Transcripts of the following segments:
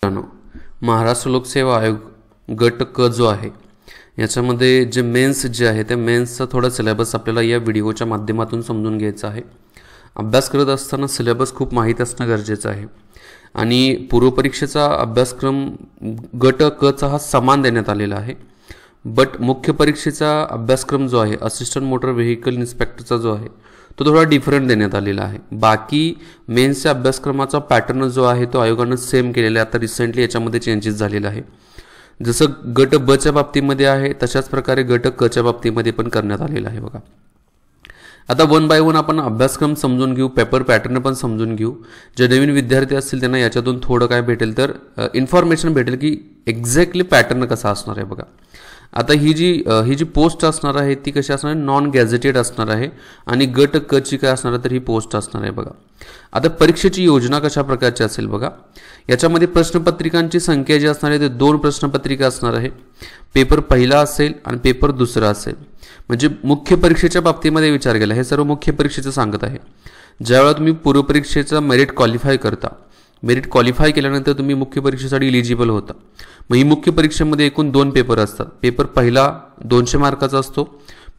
महाराष्ट्र लोकसेवा आयोग गट क जो आहे याच्यामध्ये जे मेन्स जे आहे त्या मेन्सचा थोडा सिलेबस आपल्याला या व्हिडिओच्या माध्यमातून समजून घ्यायचा आहे। अभ्यास करत असताना सिलेबस खूप माहीत असणं गरजेचं आहे आणि पूर्वपरीक्षेचा अभ्यासक्रम गट क चा हा समान देण्यात आलेला आहे। बट मुख्य परीक्षेचा अभ्यासक्रम जो आहे असिस्टंट मोटर व्हेकल इन्स्पेक्टरचा जो आहे तो थोडा डिफरंट देण्यात आलेला आहे। बाकी मेन्सच्या अभ्यासक्रमाचा पॅटर्न जो आहे तो आयोगाने सेम केलेला आहे। आता रिसेंटली याच्यामध्ये चेंजेस झालेला आहे। जसं गट ब च्या बाबतीमध्ये आहे तशाच प्रकारे गट क च्या बाबतीमध्ये पण करण्यात आलेला आहे बघा। आता वन बाय वन आपण अभ्यासक्रम समजून घेऊ, पेपर पॅटर्न पण समजून घेऊ। जे नवीन विद्यार्थी असतील त्यांना याच्यातून थोडं काय भेटेल तर इन्फॉर्मेशन भेटेल की एक्झॅक्टली पॅटर्न कसा असणार आहे बघा। आता ही जी पोस्ट असणार आहे ती कशी असणार आहे, नॉन गॅझेटेड असणार आहे आणि गट क ची काय असणार आहे तर ही पोस्ट असणार आहे बघा। आता परीक्षेची योजना कशा प्रकारची असेल बघा। याच्यामध्ये प्रश्नपत्रिकांची संख्या जी असणार आहे ते 2 प्रश्नपत्रिका असणार आहे। पेपर पहिला असेल आणि पेपर दुसरा असेल। म्हणजे मुख्य परीक्षेच्या बाबतीमध्ये विचार केला, हे सर्व मुख्य परीक्षेचं सांगत आहे। ज्यावेळेला तुम्ही पूर्व परीक्षेचा मेरिट क्वालिफाय करता, मेरिट क्वालिफाय केल्यानंतर तुम्ही मुख्य परीक्षेसाठी एलिजिबल होता। मग ही मुख्य परीक्षेमध्ये एकूण 2 पेपर असतात। पेपर पहिला 200 मार्काचा असतो,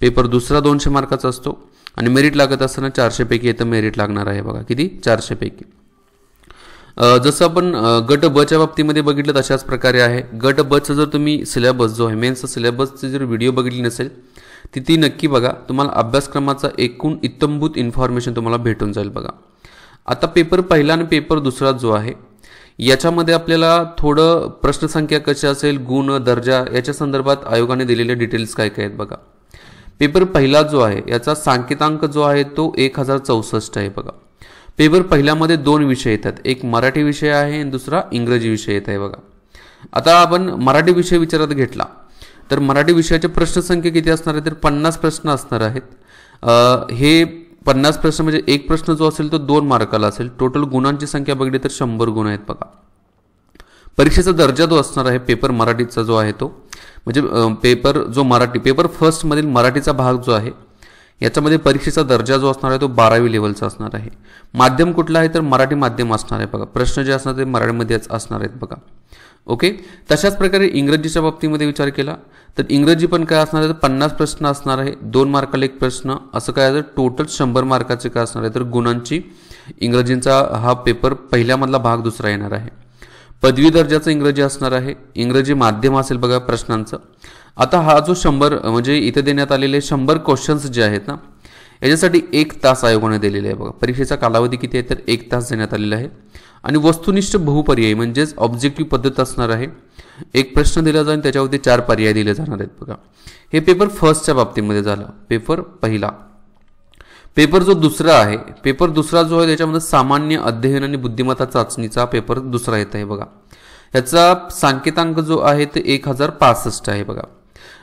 पेपर दुसरा 200 मार्काचा असतो आणि मेरिट लागत असताना 400 पैकी येतं मेरिट लागणार आहे बघा। किती? 400 पैकी। जसं आपण गट ब च्या बाबतीमध्ये बघितलं तशाच प्रकारे आहे। गट ब चा जर तुम्ही सिलेबस जो आहे मेन्सचा सिलेबसची जर व्हिडिओ बघितली नसेल ती नक्की बघा, तुम्हाला अभ्यासक्रमाचा एकूण इत्तंभूत इन्फॉर्मेशन तुम्हाला भेटून जाईल बघा। आता पेपर पहिला आणि पेपर दुसरा जो आहे याच्यामध्ये आपल्याला थोडं प्रश्नसंख्या कशी असेल, गुण, दर्जा याच्या संदर्भात आयोगाने दिलेले डिटेल्स काय काय आहेत बघा। पेपर पहिला जो आहे याचा सांकेतांक जो आहे तो 1064 आहे बघा। पेपर पहिल्यामध्ये 2 विषय येतात, एक मराठी विषय आहे आणि दुसरा इंग्रजी विषय येत आहे बघा। आता आपण मराठी विषय विचारात घेतला तर मराठी विषयाची प्रश्नसंख्या किती असणार आहे तर 50 प्रश्न असणार आहेत। हे 50 प्रश्न म्हणजे एक प्रश्न जो असेल तो 2 मार्काला असेल। टोटल गुणांची संख्या बघितली तर 100 गुण आहेत बघा। परीक्षेचा दर्जा जो असणार आहे पेपर मराठीचा जो आहे तो म्हणजे पेपर जो मराठी पेपर फर्स्ट मधील मराठीचा भाग जो आहे याच्यामध्ये परीक्षेचा दर्जा जो असणार आहे तो 12वी लेवलचा असणार आहे। माध्यम कुठला आहे तर मराठी माध्यम असणार आहे बघा। प्रश्न जे असणार ते मराठीमध्येच असणार आहेत बघा। ओके, तशाच प्रकारे इंग्रजीच्या बाबतीमध्ये विचार केला तर इंग्रजी पण काय असणार आहे तर 50 प्रश्न असणार आहे, 2 मार्काला एक प्रश्न, असं काय तर टोटल 100 मार्काचे काय असणार आहे तर गुणांची इंग्रजीचा हा पेपर पहिल्यामधला भाग दुसरा येणार आहे। पदवी दर्जाचं इंग्रजी असणार आहे, इंग्रजी माध्यम असेल बघा प्रश्नांचं। आता हा जो 100 म्हणजे इथे देण्यात आलेले 100 क्वेश्चन्स जे आहेत ना याच्यासाठी 1 तास आयोगाने दिलेला आहे बघा। परीक्षेचा कालावधी किती आहे तर 1 तास देण्यात आलेला आहे आणि वस्तुनिष्ठ बहुपर्यायी म्हणजेच ऑब्जेक्टिव्ह पद्धत असणार आहे। एक प्रश्न दिला जाईल त्याच्यावरती 4 पर्याय दिले जाणार आहेत बघा। हे पेपर फर्स्टच्या बाबतीमध्ये झालं, पेपर पहिला। पेपर जो दुसरा आहे, पेपर दुसरा जो आहे त्याच्यामध्ये सामान्य अध्ययन आणि बुद्धिमत्ता चाचणीचा पेपर दुसरा येत आहे बघा। याचा सांकेतांक जो आहे ते 1065 आहे बघा।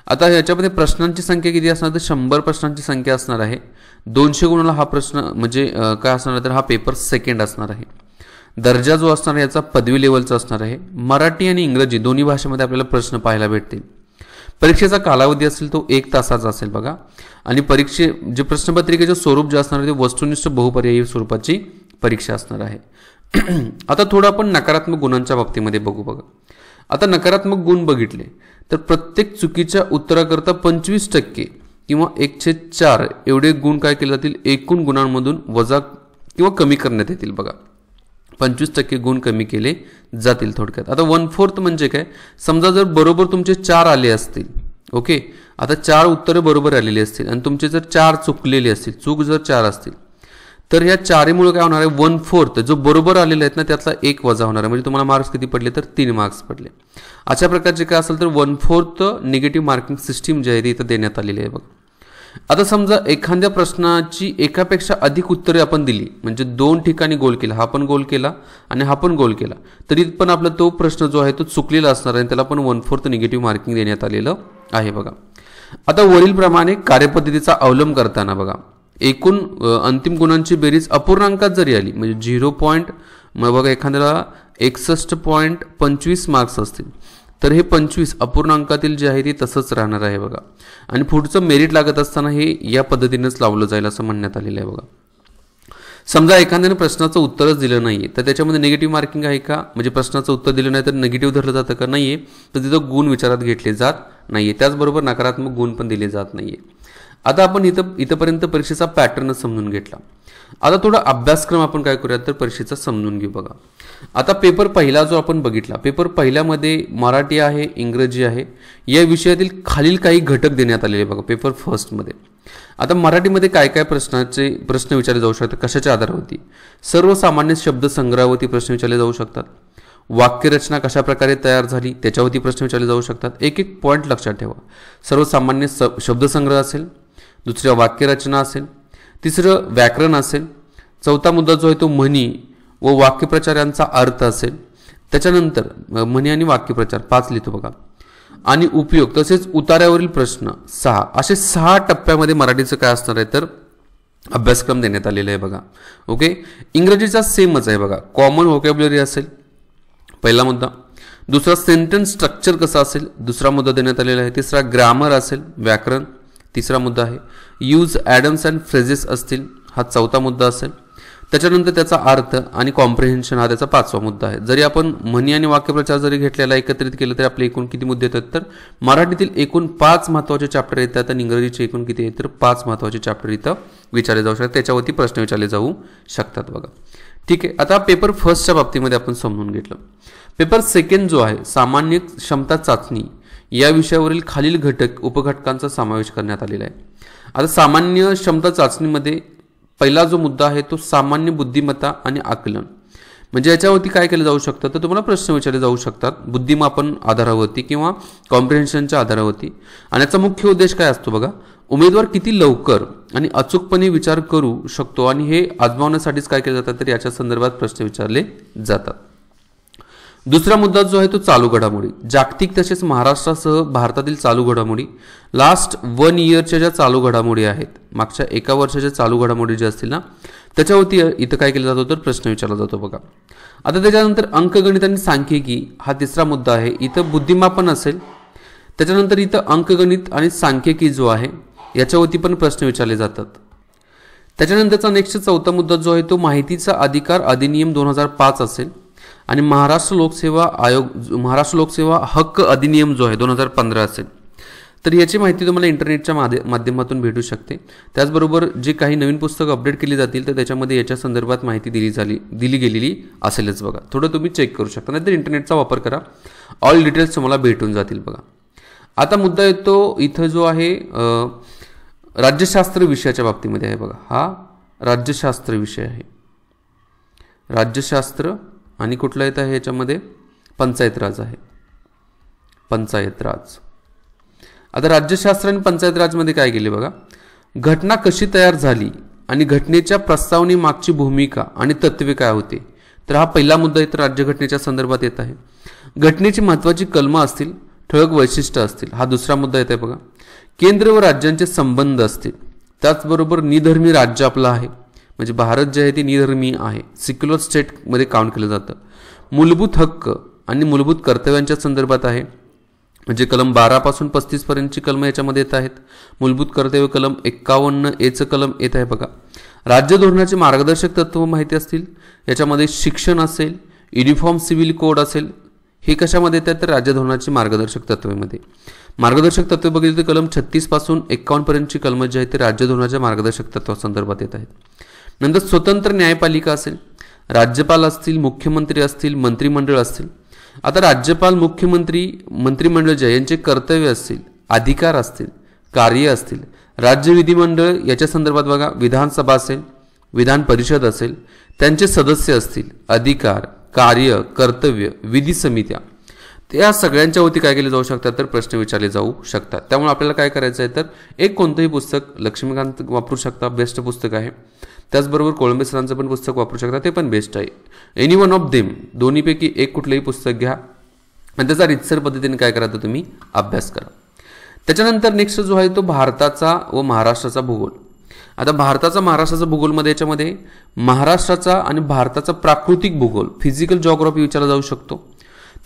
आता याच्यामध्ये प्रश्नांची संख्या किती असणार तर 100 प्रश्नांची संख्या असणार आहे। 200 गुणाला हा प्रश्न म्हणजे काय असणार तर हा पेपर सेकंड असणार आहे। दर्जा जो असणार याचा पदवी लेवलचा असणार आहे। मराठी आणि इंग्रजी दोन्ही भाषेमध्ये आपल्याला प्रश्न पाहायला भेटतील। परीक्षेचा कालावधी असेल तो 1 तासाचा असेल बघा आणि जे प्रश्नपत्रिकेचे स्वरूप जे असणार आहे ते वस्तुनिष्ठ बहुपर्यायी स्वरूपाची परीक्षा असणार आहे। आता थोडं आपण नकारात्मक गुणांच्या बाबतीमध्ये बघू बघा। आता नकारात्मक गुण बघितले तर प्रत्येक चुकीच्या उत्तराकरता 25% किंवा 1/4 एवढे गुण काय केले जातील एकूण गुणांमधून वजा किंवा कमी करण्यात येतील बघा। 25% गुण कमी केले जातील थोडक्यात। आता 1/4 म्हणजे काय, समजा जर बरोबर तुमचे 4 आले असतील, ओके, आता 4 उत्तरे बरोबर आलेली असतील आणि तुमचे जर 4 चुकलेले असतील, चूक जर 4 असतील तर या 4मुळे काय होणार आहे 1/4 जो बरोबर आलेले आहेत ना त्यातला 1 वजा होणार आहे। म्हणजे तुम्हाला मार्क्स किती पडले तर 3 मार्क्स पडले। अशा प्रकारचे काय असेल तर 1/4 निगेटिव्ह मार्किंग सिस्टीम जी आहे ती इथं देण्यात आलेली आहे बघा। आता समजा एखाद्या प्रश्नाची एकापेक्षा अधिक उत्तरे आपण दिली म्हणजे 2 ठिकाणी गोल केला, हा पण गोल केला आणि हा पण गोल केला तरी पण आपला तो प्रश्न जो आहे तो चुकलेला असणार आहे, त्याला पण 1/4 निगेटिव्ह मार्किंग देण्यात आलेलं आहे बघा। आता वरील प्रमाणे कार्यपद्धतीचा अवलंब करताना बघा एकूण अंतिम गुणांची बेरीज अपूर्णांकात जरी आली म्हणजे 0. मग बघा एखाद्याला 61.25 मार्क्स असतील तर हे 25 अपूर्णांकातील जे आहे ते तसंच राहणार आहे बघा आणि पुढचं मेरिट लागत असताना हे या पद्धतीनेच लावलं जाईल असं म्हणण्यात आलेलं आहे बघा। समजा एखाद्याने प्रश्नाचं उत्तरच दिलं नाही तर त्याच्यामध्ये निगेटिव्ह मार्किंग आहे का? म्हणजे प्रश्नाचं उत्तर दिलं नाही तर निगेटिव्ह धरलं जातं का? नाही आहे. तर तिथं गुण विचारात घेतले जात नाही आहे. त्याचबरोबर नकारात्मक गुण पण दिले जात नाही आहे. आता आपण इथंपर्यंत परीक्षेचा पॅटर्न समजून घेतला. आता थोडा अभ्यासक्रम आपण काय करूया तर परीक्षेचा समजून घेऊ. बघा, आता पेपर पहिला जो आपण बघितला, पेपर पहिल्यामध्ये मराठी आहे, इंग्रजी आहे, या विषयातील खालील काही घटक देण्यात आलेले. बघा, पेपर फर्स्टमध्ये आता मराठीमध्ये काय काय प्रश्न विचारले जाऊ शकतात, कशाच्या आधारावरती? सर्वसामान्य शब्दसंग्रहावरती प्रश्न विचारले जाऊ शकतात. वाक्यरचना कशा प्रकारे तयार झाली त्याच्यावरती प्रश्न विचारले जाऊ शकतात. एक एक पॉईंट लक्षात ठेवा. सर्वसामान्य शब्दसंग्रह असेल, दुसरं वाक्यरचना असेल, तिसरं व्याकरण असेल, चौथा मुद्दा जो आहे तो म्हणी व वाक्यप्रचार यांचा अर्थ असेल. त्याच्यानंतर म्हणी आणि वाक्यप्रचार 5 लिहितो बघा, आणि उपयोग, तसेच उतार्यावरील प्रश्न 6. असे 6 टप्प्यामध्ये मराठीचं काय असणार आहे तर अभ्यासक्रम देण्यात आलेला आहे. बघा, ओके. इंग्रजीचा सेमच आहे. बघा, कॉमन व्होकॅब्युलरी असेल पहिला मुद्दा, दुसरा सेंटेन्स स्ट्रक्चर कसं असेल दुसरा मुद्दा देण्यात आलेला आहे, तिसरा ग्रामर असेल, व्याकरण तिसरा मुद्दा आहे, यूज ॲडम्स अँड फ्रेजेस असतील हा चौथा मुद्दा असेल, त्याच्यानंतर त्याचा अर्थ आणि कॉम्प्रिहेन्शन हा त्याचा 5वा मुद्दा आहे. जरी आपण म्हणी आणि वाक्यप्रचार जरी घेतलेला एकत्रित केलं तरी आपले एकूण किती मुद्दे येतात तर मराठीतील एकूण 5 महत्त्वाचे चॅप्टर येतात आणि इंग्रजीचे एकूण किती आहेत तर 5 महत्त्वाचे चॅप्टर इथं विचारले जाऊ शकतात, त्याच्यावरती प्रश्न विचारले जाऊ शकतात. बघा, ठीक आहे. आता पेपर फर्स्टच्या बाबतीमध्ये आपण समजून घेतलं. पेपर सेकंड जो आहे सामान्य क्षमता चाचणी या विषयावरील खालील उपघटकांचा समावेश करण्यात आलेला आहे. आता सामान्य क्षमता चाचणीमध्ये पहिला जो मुद्दा आहे तो सामान्य बुद्धिमत्ता आणि आकलन, म्हणजे याच्यावरती काय केलं जाऊ शकतं तर तुम्हाला प्रश्न विचारले जाऊ शकतात बुद्धिमापन आधारावरती किंवा कॉम्प्रिहेन्शनच्या आधारावरती. आणि याचा मुख्य उद्देश काय असतो बघा, उमेदवार किती लवकर आणि अचूकपणे विचार करू शकतो आणि हे आजमावण्यासाठीच काय केलं जातं तर याच्या संदर्भात प्रश्न विचारले जातात. दुसरा मुद्दा जो आहे तो चालू घडामोडी, जागतिक तसेच महाराष्ट्रासह भारतातील चालू घडामोडी, लास्ट 1 इयरच्या ज्या चालू घडामोडी आहेत, मागच्या 1 वर्षाच्या चालू घडामोडी ज्या असतील ना त्याच्यावरती इथं काय केलं जातं तर प्रश्न विचारला जातो. बघा, आता त्याच्यानंतर अंकगणित आणि सांख्यिकी हा तिसरा मुद्दा आहे. इथं बुद्धिमापन असेल, त्याच्यानंतर इथं अंकगणित आणि सांख्यिकी जो आहे याच्यावरती पण प्रश्न विचारले जातात. त्याच्यानंतरचा नेक्स्ट चौथा मुद्दा जो आहे तो माहितीचा अधिकार अधिनियम 2005 असेल आणि महाराष्ट्र लोकसेवा हक्क अधिनियम जो आहे 2015 असेल. तर याची माहिती तुम्हाला इंटरनेटच्या माध्यमातून भेटू शकते. त्याचबरोबर जे काही नवीन पुस्तकं अपडेट केली जातील तर त्याच्यामध्ये याच्या संदर्भात माहिती दिली गेलेली असेलच. बघा, थोडं तुम्ही चेक करू शकता, नाहीतर इंटरनेटचा वापर करा, ऑल डिटेल्स तुम्हाला भेटून जातील. बघा, आता मुद्दा येतो इथं जो आहे राज्यशास्त्र विषयाच्या बाबतीमध्ये आहे. बघा, हा राज्यशास्त्र विषय आहे. राज्यशास्त्र आणि कुठला येत आहे याच्यामध्ये पंचायत राज आहे. पंचायत राज. आता राज्यशास्त्र आणि पंचायत राजमध्ये काय केले बघा, घटना कशी तयार झाली आणि घटनेच्या प्रस्तावने मागची भूमिका आणि तत्त्वे काय होते, तर हा पहिला मुद्दा इथं राज्यघटनेच्या संदर्भात येत आहे. घटनेची महत्त्वाची कलमं असतील, ठळक वैशिष्ट्य असतील हा दुसरा मुद्दा येत आहे. बघा, केंद्र व राज्यांचे संबंध असतील, त्याचबरोबर निधर्मी राज्य आपलं आहे, म्हणजे भारत जे आहे ते निधर्मी आहे, सिक्युलर स्टेटमध्ये काउंट केलं जातं. मूलभूत हक्क आणि मूलभूत कर्तव्यांच्या संदर्भात आहे, म्हणजे कलम 12 पासून 35 पर्यंतची कलम याच्यामध्ये येत आहेत. मूलभूत कर्तव्य कलम 51A कलम येत आहे. बघा, राज्य धोरणाचे मार्गदर्शक तत्व माहिती असतील, याच्यामध्ये शिक्षण असेल, युनिफॉर्म सिव्हिल कोड असेल, हे कशामध्ये येतात तर राज्य धोरणाची मार्गदर्शक तत्वामध्ये. मार्गदर्शक तत्व बघितले तर कलम 36 पासून 51 पर्यंतची कलम जी आहे ते राज्य धोरणाच्या मार्गदर्शक तत्वासंदर्भात येत आहेत. नंतर स्वतंत्र न्यायपालिका असेल, राज्यपाल असतील, मुख्यमंत्री असतील, मंत्रिमंडळ असतील. आता राज्यपाल, मुख्यमंत्री, मंत्रिमंडळ जे यांचे कर्तव्य असतील, अधिकार असतील, कार्य असतील, राज्य विधिमंडळ याच्या संदर्भात बघा, विधानसभा असेल, विधान परिषद असेल, त्यांचे सदस्य असतील, अधिकार, कार्य, कर्तव्य, विधी समित्या, त्या सगळ्यांच्या वरती काय केले जाऊ शकतात तर प्रश्न विचारले जाऊ शकतात. त्यामुळे आपल्याला काय करायचं आहे तर एक कोणतंही पुस्तक लक्ष्मीकांत वापरू शकता, बेस्ट पुस्तक आहे. त्याचबरोबर कोळंबे सरांचं पण पुस्तक वापरू शकता, ते पण बेस्ट आहे. एनी वन ऑफ देम, दोन्हीपैकी एक कुठलंही पुस्तक घ्या आणि त्याचा रितसर पद्धतीने काय करा तर तुम्ही अभ्यास करा. त्याच्यानंतर नेक्स्ट जो आहे तो भारताचा व महाराष्ट्राचा भूगोल. आता भारताचा महाराष्ट्राचा भूगोलमध्ये याच्यामध्ये महाराष्ट्राचा आणि भारताचा प्राकृतिक भूगोल, फिजिकल जिओग्राफी विचारला जाऊ शकतो.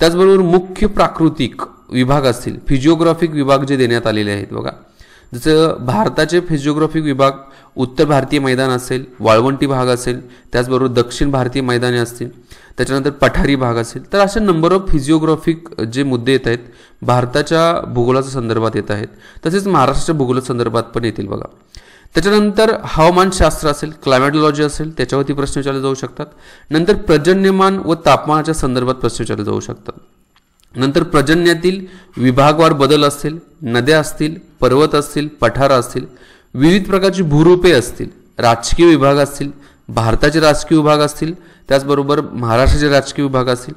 त्याचबरोबर मुख्य प्राकृतिक विभाग असतील, फिजिओग्राफिक विभाग जे देण्यात आलेले आहेत बघा, जसं भारताचे फिजिओग्राफिक विभाग उत्तर भारतीय मैदान असेल, वाळवंटी भाग असेल, त्याचबरोबर दक्षिण भारतीय मैदाने असतील, त्याच्यानंतर पठारी भाग असेल. तर अशा नंबर ऑफ फिजिओग्राफिक जे मुद्दे येत आहेत भारताच्या भूगोलाच्या संदर्भात येत आहेत. तसेच महाराष्ट्राच्या भूगोल संदर्भात पण येतील बघा. त्याच्यानंतर हवामानशास्त्र असेल, क्लायमॅटॉलॉजी असेल, त्याच्यावरती प्रश्न विचारले जाऊ शकतात. नंतर पर्जन्यमान व तापमानाच्या संदर्भात प्रश्न विचारले जाऊ शकतात. नंतर पर्जन्यातील विभागवार बदल असतील, नद्या असतील, पर्वत असतील, पठार असतील, विविध प्रकारची भूरूपे असतील, राजकीय विभाग असतील, भारताचे राजकीय विभाग असतील, त्याचबरोबर महाराष्ट्राचे राजकीय विभाग असतील,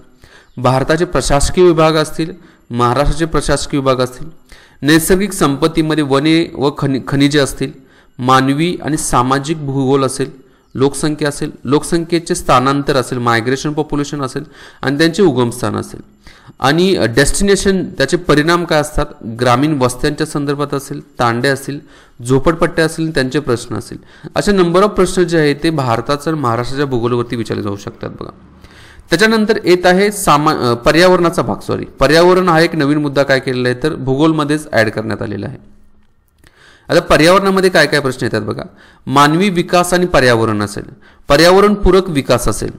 भारताचे प्रशासकीय विभाग असतील, महाराष्ट्राचे प्रशासकीय विभाग असतील, नैसर्गिक संपत्तीमध्ये वने व खनिजे असतील, मानवी आणि सामाजिक भूगोल असेल, लोकसंख्या असेल, लोकसंख्येचे स्थानांतर असेल, मायग्रेशन पॉप्युलेशन असेल आणि त्यांचे उगमस्थान असेल, आणि डेस्टिनेशन त्याचे परिणाम काय असतात, ग्रामीण वस्त्यांच्या संदर्भात असेल, तांडे असतील, झोपडपट्ट्या असतील, त्यांचे प्रश्न असतील. असे नंबर ऑफ प्रश्न जे आहेत ते भारताच्या महाराष्ट्राच्या भूगोलावरती विचारले जाऊ शकतात बघा. त्याच्यानंतर येत आहे पर्यावरणाचा भाग. पर्यावरण हा एक नवीन मुद्दा काय केलेला आहे तर भूगोलमध्येच ऍड करण्यात आलेला आहे. आता पर्यावरणामध्ये काय काय प्रश्न येतात बघा. मानवी विकास आणि पर्यावरण असेल, पर्यावरण पूरक विकास असेल,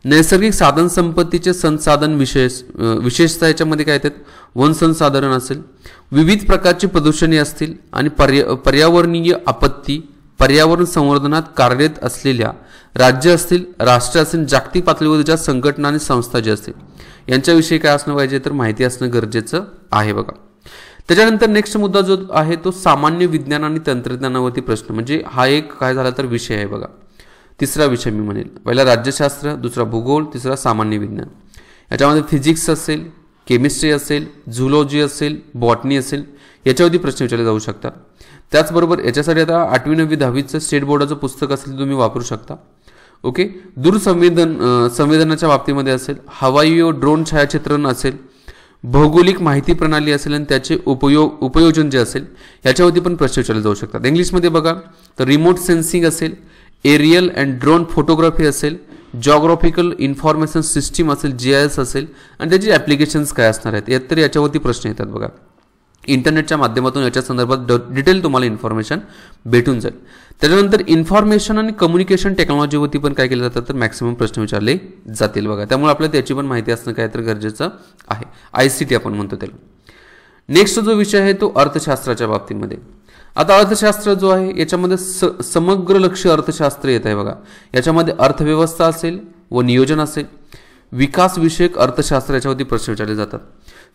नैसर्गिक साधन संपत्तीचे संसाधन विशेषतः याच्यामध्ये काय येतात वन संसाधन असेल, विविध प्रकारची प्रदूषणे असतील आणि पर्यावरणीय आपत्ती, पर्यावरण संवर्धनात कार्यरत असलेल्या राज्य असतील, राष्ट्र असतील, जागतिक पातळीवरच्या संघटना आणि संस्था जे असतील यांच्याविषयी काय असणं पाहिजे तर माहिती असणं गरजेचं आहे बघा. त्याच्यानंतर नेक्स्ट मुद्दा जो आहे तो सामान्य विज्ञान आणि तंत्रज्ञानावरती प्रश्न, म्हणजे हा एक काय झाला तर विषय आहे बघा. तिसरा विषय मी म्हणेल, पहिला राज्यशास्त्र, दुसरा भूगोल, तिसरा सामान्य विज्ञान. याच्यामध्ये फिजिक्स असेल, केमिस्ट्री असेल, झुलॉजी असेल, बॉटनी असेल, याच्यावरती प्रश्न विचारले जाऊ शकतात. त्याचबरोबर याच्यासाठी आता 8वी 9वी 10वीचं स्टेट बोर्डाचं पुस्तक असेल तुम्ही वापरू शकता. ओके. संवेदनाच्या बाबतीमध्ये असेल, हवाई व ड्रोन छायाचित्रण असेल, भौगोलिक माहिती प्रणाली असेल आणि त्याचे उपयोजन जे असेल याच्यावरती पण प्रश्न विचारले जाऊ शकतात. इंग्लिशमध्ये बघा तर रिमोट सेन्सिंग असेल, एरियल अँड ड्रोन फोटोग्राफी असेल, जॉग्राफिकल इन्फॉर्मेशन सिस्टीम असेल, GIS असेल आणि त्याची ॲप्लिकेशन्स काय असणार आहेत तर याच्यावरती प्रश्न येतात बघा. इंटरनेटच्या माध्यमातून याच्या संदर्भात डिटेल तुम्हाला इन्फॉर्मेशन भेटून जाईल. त्याच्यानंतर इन्फॉर्मेशन आणि कम्युनिकेशन टेक्नॉलॉजीवरती पण काय केलं जातं तर मॅक्सिमम प्रश्न विचारले जातील बघा. त्यामुळे आपल्याला त्याची पण माहिती असणं काय तर गरजेचं आहे. ICT आपण म्हणतो त्याला. नेक्स्ट जो विषय आहे तो अर्थशास्त्राच्या बाबतीमध्ये. आता अर्थशास्त्र जो आहे याच्यामध्ये समग्र लक्ष्य अर्थशास्त्र येत आहे बघा. याच्यामध्ये अर्थव्यवस्था असेल व नियोजन असेल, विकास विषयक अर्थशास्त्र याच्यावरती प्रश्न विचारले जातात.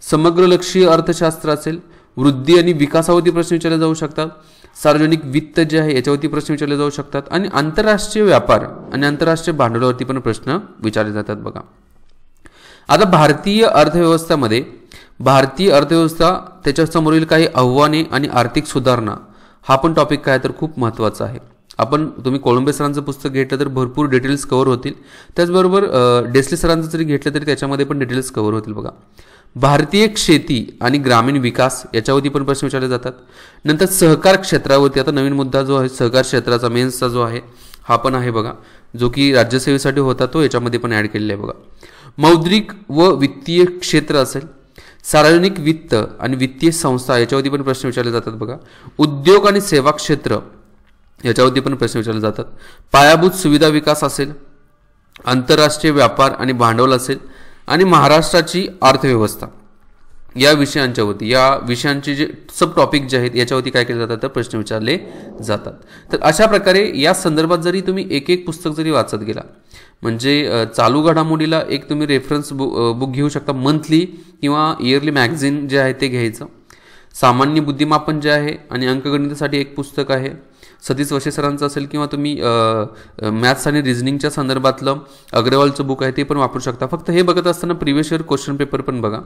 समग्र लक्षीय अर्थशास्त्र असेल, वृद्धी आणि विकासावरती प्रश्न विचारले जाऊ शकतात. सार्वजनिक वित्त जे आहे याच्यावरती प्रश्न विचारले जाऊ शकतात आणि आंतरराष्ट्रीय व्यापार आणि आंतरराष्ट्रीय भांडवलावरती पण प्रश्न विचारले जातात बघा. आता भारतीय अर्थव्यवस्था त्याच्यासमोरील काही आव्हाने आणि आर्थिक सुधारणा हा पण टॉपिक काय तर खूप महत्त्वाचा आहे. तुम्ही कोळंबे सरांचं पुस्तक घेतलं तर भरपूर डिटेल्स कव्हर होतील. त्याचबरोबर डेसले सरांचं जरी घेतलं तरी त्याच्यामध्ये पण डिटेल्स कव्हर होतील बघा. भारतीय शेती आणि ग्रामीण विकास याच्यावरती पण प्रश्न विचारले जातात. नंतर सहकार क्षेत्रावरती आता नवीन मुद्दा जो आहे सहकार क्षेत्राचा मेन्सचा जो आहे हा पण आहे बघा, जो की राज्यसेवेसाठी होता तो याच्यामध्ये पण ॲड केलेला आहे बघा. मौद्रिक व वित्तीय क्षेत्र असेल, सार्वजनिक वित्त आणि वित्तीय संस्था याच्यावरती पण प्रश्न विचारले जातात बघा. उद्योग आणि सेवा क्षेत्र याच्यावरती पण प्रश्न विचारले जातात. पायाभूत सुविधा विकास असेल, आंतरराष्ट्रीय व्यापार आणि भांडवल असेल आणि महाराष्ट्राची अर्थव्यवस्था या विषयांचे जे सब टॉपिक जे आहेत याच्यावरती काय केले जातात तर प्रश्न विचारले जातात. तर अशा प्रकारे या संदर्भात जरी तुम्ही एक पुस्तक जरी वाचत गेला म्हणजे चालू घडामोडीला एक तुम्ही रेफरन्स बुक घेऊ शकता. मंथली किंवा इयरली मॅगझिन जे आहे ते घ्यायचं. सामान्य बुद्धिमापन जे आहे आणि अंकगणितासाठी एक पुस्तक आहे, सतीश वशे सरांचं असेल किंवा तुम्ही मॅथ्स आणि रिझनिंगच्या संदर्भातलं अग्रवालचं बुक आहे ते पण वापरू शकता. फक्त हे बघत असताना प्रिव्हियस इयर क्वेश्चन पेपर पण बघा.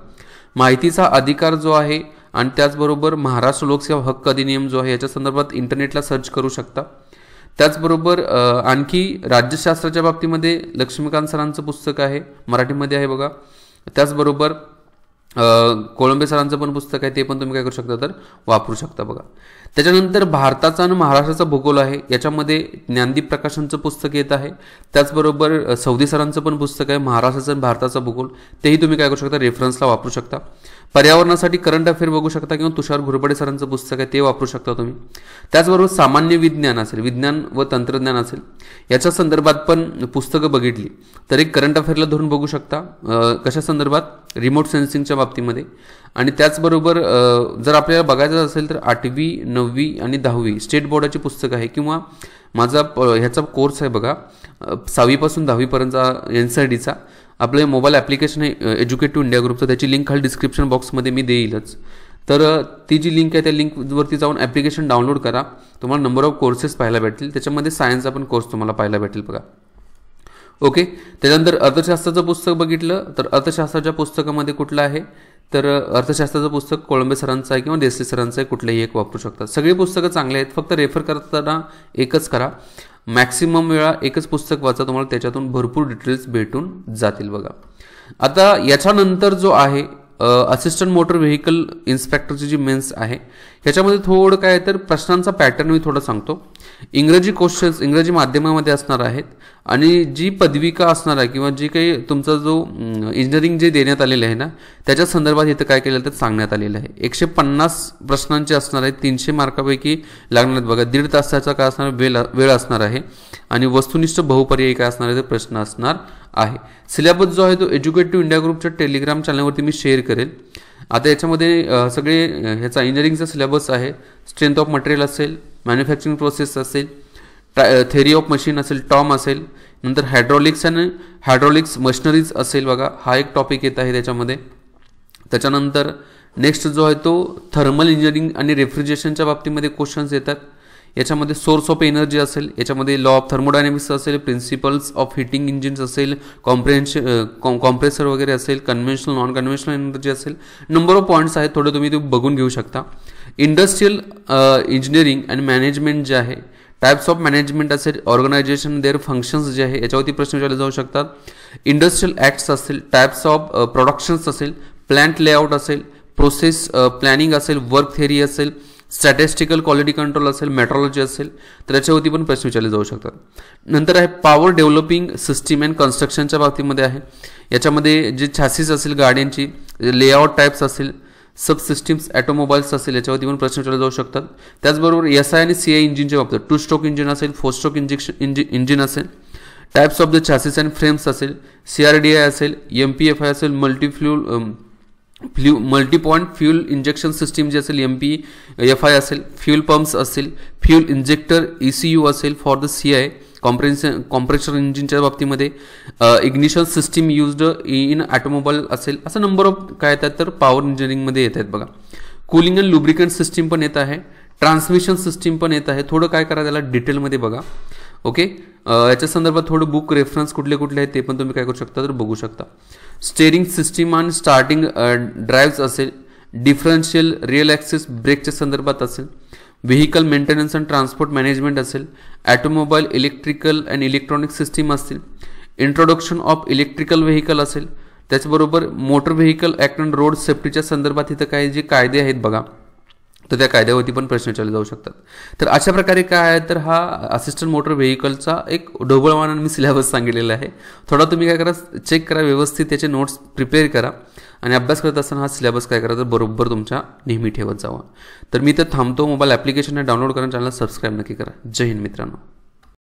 माहितीचा अधिकार जो आहे आणि त्याचबरोबर महाराष्ट्र लोकसेवा हक्क अधिनियम जो आहे याच्या संदर्भात इंटरनेटला सर्च करू शकता. त्याचबरोबर आणखी राज्यशास्त्राच्या बाबतीमध्ये लक्ष्मीकांत सरांचं पुस्तक आहे, मराठीमध्ये आहे बघा. त्याचबरोबर कोळंबे सरांचं पण पुस्तक आहे, ते पण तुम्ही काय करू शकता तर वापरू शकता बघा. त्याच्यानंतर भारताचा आणि महाराष्ट्राचा भूगोल आहे, याच्यामध्ये ज्ञानदीप प्रकाशनचं पुस्तक येत आहे. त्याचबरोबर सौदी सरांचं पण पुस्तक आहे महाराष्ट्राचा आणि भारताचा भूगोल, तेही तुम्ही काय करू शकता रेफरन्सला वापरू शकता. पर्यावरणासाठी करंट अफेअर बघू शकता किंवा तुषार घुरपडे सरांचं पुस्तक आहे ते वापरू शकता तुम्ही. त्याचबरोबर सामान्य विज्ञान असेल, विज्ञान व तंत्रज्ञान असेल, याच्या संदर्भात पण पुस्तकं बघितली तर एक करंट अफेअरला धरून बघू शकता. कशा संदर्भात? रिमोट सेन्सिंगच्या बाबतीमध्ये. आणि त्याचबरोबर जर आपल्याला बघायचं असेल तर 8वी 9वी आणि 10वी स्टेट बोर्डाची पुस्तक आहे, किंवा माझा ह्याचा कोर्स आहे बघा 6वीपासून 10वीपर्यंतचा NCERTचा आपलं मोबाईल ॲप्लिकेशन आहे एज्युकेटिव्ह इंडिया ग्रुपचं, त्याची लिंक खाली डिस्क्रिप्शन बॉक्समध्ये मी देईलच. तर ती जी लिंक आहे त्या लिंकवरती जाऊन ॲप्लिकेशन डाउनलोड करा, तुम्हाला नंबर ऑफ कोर्सेस पाहायला भेटतील. त्याच्यामध्ये सायन्सचा पण कोर्स तुम्हाला पाहायला भेटेल बघा. ओके. त्याच्यानंतर अर्थशास्त्राचं पुस्तक बघितलं तर अर्थशास्त्राच्या पुस्तकामध्ये कुठलं आहे तर अर्थशास्त्राचं पुस्तक कोळंबे सरांचं आहे किंवा देसले सरांचं आहे, कुठलंही एक वापरू शकतात. सगळी पुस्तकं चांगली आहेत, फक्त रेफर करताना एकच करा, मॅक्सिमम वेळा एकच पुस्तक वाचा, तुम्हाला त्याच्यातून भरपूर डिटेल्स भेटून जातील बघा. आता याच्यानंतर जो आहे असिस्टंट मोटर व्हेकल इन्स्पेक्टरची जी मेन्स आहे, ह्याच्यामध्ये थोडं काय तर प्रश्नांचा पॅटर्न मी थोडं सांगतो. इंग्रजी क्वेश्चन्स इंग्रजी माध्यमामध्ये असणार आहेत, आणि जी पदविका असणार आहे किंवा जी काही तुमचा जो इंजिनिअरिंग जे देण्यात आलेलं आहे ना, त्याच्या संदर्भात इथं काय केलेलं तर सांगण्यात आलेलं आहे. 150 प्रश्नांचे असणार आहेत, 300 मार्कापैकी लागणार आहेत बघा. 1.5 तासाचा काय असणार वेळ असणार आहे, आणि वस्तुनिष्ठ बहुपर्यायी काय असणार आहे ते प्रश्न असणार आहे. सिलेबस जो आहे तो एज्युकेटिव्ह इंडिया ग्रुपच्या टेलिग्राम चॅनलवरती मी शेअर करेल. आता याच्यामध्ये सगळे ह्याचा इंजिनिअरिंगचा सिलेबस आहे. स्ट्रेंथ ऑफ मटेरियल असेल, मॅन्युफॅक्चरिंग प्रोसेस असेल, थेरी ऑफ मशीन असेल, टॉम असेल, नंतर हायड्रॉलिक्स आणि हायड्रॉलिक्स मशिनरीज असेल बघा, हा एक टॉपिक येत आहे त्याच्यामध्ये. त्याच्यानंतर नेक्स्ट जो आहे तो थर्मल इंजिनिअरिंग आणि रेफ्रिजरेशनच्या बाबतीमध्ये क्वेश्चन्स येतात. याच्यामध्ये सोर्स ऑफ एनर्जी असेल, याच्यामध्ये लॉ ऑफ थर्मोडायनेमिक्स असेल, प्रिन्सिपल्स ऑफ हिटिंग इंजिन्स असेल, कॉम्प्रेसर वगैरे असेल, कन्व्हेन्शनल नॉन कन्व्हेन्शनल एनर्जी असेल. नंबर ऑफ पॉईंट्स आहेत, थोडे तुम्ही ते बघून घेऊ शकता. इंडस्ट्रियल इंजिनिअरिंग अँड मॅनेजमेंट जे आहे, टाइप्स ऑफ मॅनेजमेंट असेल, ऑर्गनायझेशन देअर फंक्शन्स जे आहे याच्यावरती प्रश्न विचारले जाऊ शकतात. इंडस्ट्रियल ॲक्ट्स असेल, टाइप्स ऑफ प्रोडक्शन्स असेल, प्लांट लेआउट असेल, प्रोसेस प्लॅनिंग असेल, वर्क थेरी असेल, स्टॅटिस्टिकल क्वालिटी कंट्रोल असेल, मेट्रोलॉजी असेल, तर याच्यावरती पण प्रश्न विचारले जाऊ शकतात. नंतर आहे पॉवर डेव्हलपिंग सिस्टीम अँड कन्स्ट्रक्शनच्या बाबतीमध्ये आहे. याच्यामध्ये जे चॅसिस असेल गाड्यांची, लेआउट टाइप्स असेल, सब सिस्टीम्स ऑटोमोबाईल्स असेल, याच्यावरती पण प्रश्न विचारले जाऊ शकतात. त्याचबरोबर SI आणि CI इंजिनच्या बाबतीत 2 स्ट्रोक इंजिन असेल, 4 स्ट्रोक इंजिन असेल, types of the chassis and frames असेल, CRDI असेल, MPFI असेल, multi point fuel injection system जी असेल MPFI असेल, फ्यूल पंप्स असेल, फ्यूल इंजेक्टर ECU असेल फॉर द CI कॉम्प्रेसर इंजिनच्या बाबतीमध्ये, ignition system used in automobile असेल. असं नंबर ऑफ काय येतात तर पॉवर इंजिनिअरिंगमध्ये येत आहेत बघा. कूलिंग अँड लुब्रिकंट सिस्टीम पण येत आहे, ट्रान्समिशन सिस्टीम पण येत आहे. थोडं काय करा त्याला डिटेलमध्ये बघा. ओके. याच्या संदर्भात थोडं बुक रेफरन्स कुठले कुठले आहेत ते पण तुम्ही काय करू शकता तर बघू शकता. स्टेअरिंग सिस्टीम आणि स्टार्टिंग ड्राईव्स असेल, डिफरन्शियल रिअल ॲक्सिस ब्रेकच्या संदर्भात असेल, vehicle maintenance and transport management असेल, automobile electrical and electronic system असतील, इंट्रोडक्शन ऑफ इलेक्ट्रिकल व्हेकल असेल. त्याचबरोबर motor vehicle act and road सेफ्टीच्या संदर्भात इथं काही जे कायदे आहेत बघा, तर त्या कायद्यावरती पण प्रश्न विचारले जाऊ शकतात. तर अशा प्रकारे काय आहे तर हा असिस्टंट मोटर व्हेकलचा एक ढोबळमानाने मी सिलेबस सांगितलेला आहे. थोडा तुम्ही काय करा, चेक करा व्यवस्थित, त्याचे नोट्स प्रिपेअर करा, आणि अभ्यास करत असताना हा सिलेबस काय करा तर बरोबर तुमच्या नेहमी ठेवत जावा. तर मी तर थांबतो. मोबाईल ॲप्लिकेशन डाउनलोड करा, चॅनलला सबस्क्राईब नक्की करा. जय हिंद मित्रांनो.